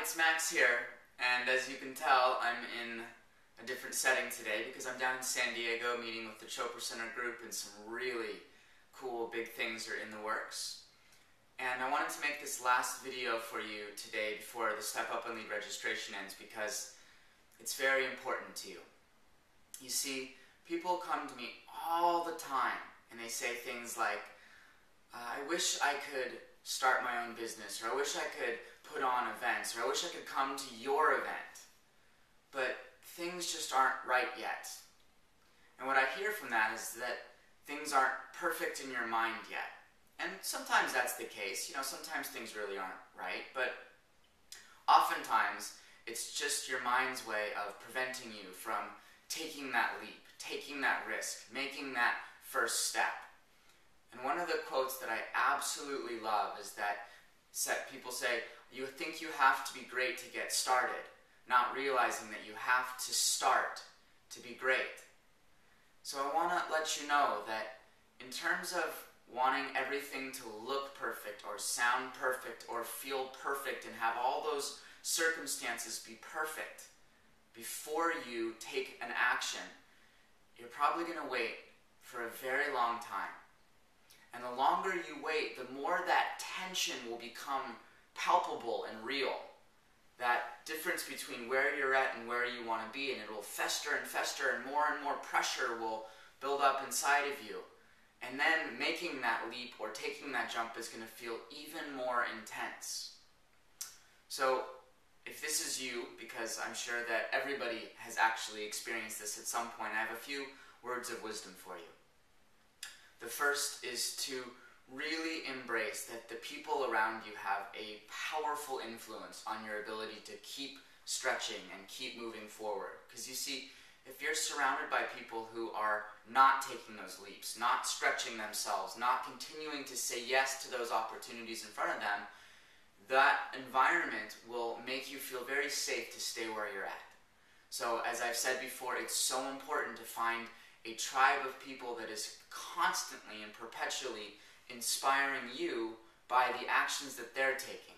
it's Max here, and as you can tell, I'm in a different setting today because I'm down in San Diego meeting with the Chopra Center group, and some really cool big things are in the works. And I wanted to make this last video for you today before the Step Up and Lead registration ends because it's very important to you. You see, people come to me all the time and they say things like, I wish I could start my own business, or I wish I could put on events, or I wish I could come to your event. But things just aren't right yet. And what I hear from that is that things aren't perfect in your mind yet. And sometimes that's the case. Sometimes things really aren't right, but oftentimes it's just your mind's way of preventing you from taking that leap, taking that risk, making that first step. And one of the quotes that I absolutely love is that people say, you think you have to be great to get started, not realizing that you have to start to be great. So I want to let you know that in terms of wanting everything to look perfect or sound perfect or feel perfect and have all those circumstances be perfect before you take an action, you're probably going to wait for a very long time. And the longer you wait, the more that tension will become palpable and real. That difference between where you're at and where you want to be, and it will fester and fester, and more pressure will build up inside of you. And then making that leap or taking that jump is going to feel even more intense. So if this is you, because I'm sure that everybody has actually experienced this at some point, I have a few words of wisdom for you. The first is to really embrace that the people around you have a powerful influence on your ability to keep stretching and keep moving forward. Because you see, if you're surrounded by people who are not taking those leaps, not stretching themselves, not continuing to say yes to those opportunities in front of them, that environment will make you feel very safe to stay where you're at. So as I've said before, it's so important to find a tribe of people that is constantly and perpetually inspiring you by the actions that they're taking.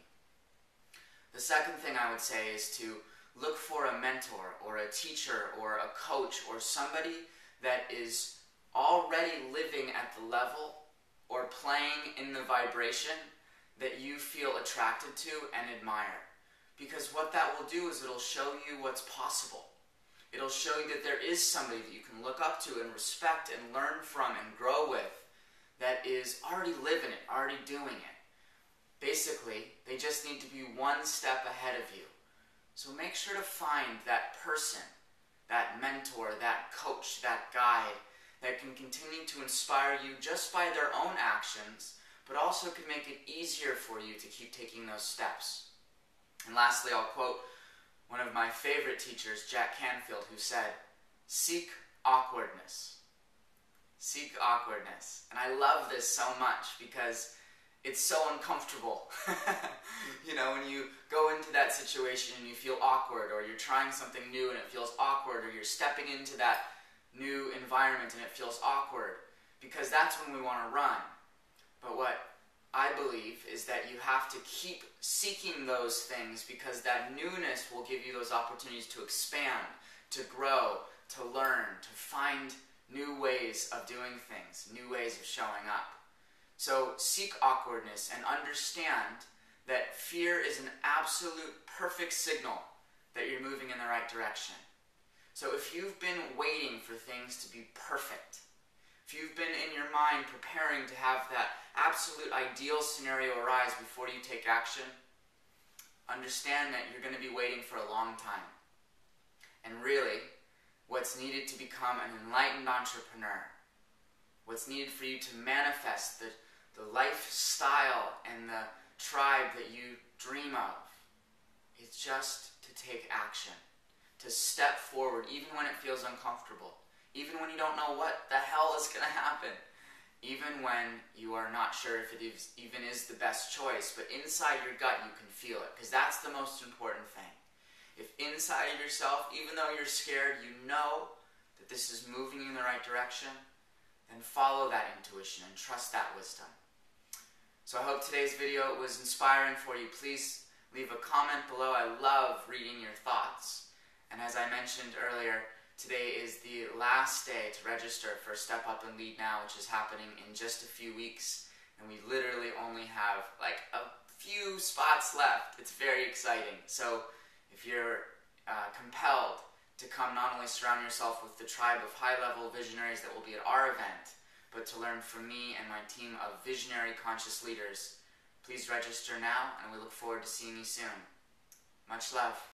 The second thing I would say is to look for a mentor or a teacher or a coach or somebody that is already living at the level or playing in the vibration that you feel attracted to and admire. Because what that will do is it'll show you what's possible. It'll show you that there is somebody that you can look up to and respect and learn from and grow with that is already living it, already doing it. Basically, they just need to be one step ahead of you. So make sure to find that person, that mentor, that coach, that guide that can continue to inspire you just by their own actions, but also can make it easier for you to keep taking those steps. And lastly, I'll quote one of my favorite teachers, Jack Canfield, who said, "Seek awkwardness." Seek awkwardness. And I love this so much because it's so uncomfortable. When you go into that situation and you feel awkward, or you're trying something new and it feels awkward, or you're stepping into that new environment and it feels awkward, because that's when we want to run. But what I believe is that you have to keep seeking those things, because that newness will give you those opportunities to expand, to grow, to learn, to find new ways of doing things, new ways of showing up. So seek awkwardness and understand that fear is an absolute perfect signal that you're moving in the right direction. So if you've been waiting for things to be perfect, if you've been in your mind preparing to have that absolute ideal scenario arise before you take action, understand that you're going to be waiting for a long time. And really, what's needed to become an enlightened entrepreneur, what's needed for you to manifest the lifestyle and the tribe that you dream of, is just to take action, to step forward even when it feels uncomfortable, even when you don't know what the hell is going to happen, even when you are not sure if it even is the best choice, but inside your gut you can feel it, because that's the most important thing. If inside of yourself, even though you're scared, you know that this is moving you in the right direction, then follow that intuition and trust that wisdom. So I hope today's video was inspiring for you. Please leave a comment below. I love reading your thoughts. And as I mentioned earlier, today is the last day to register for Step Up and Lead Now, which is happening in just a few weeks. And we literally only have like a few spots left. It's very exciting. So if you're compelled to come not only surround yourself with the tribe of high-level visionaries that will be at our event, but to learn from me and my team of visionary conscious leaders, please register now, and we look forward to seeing you soon. Much love.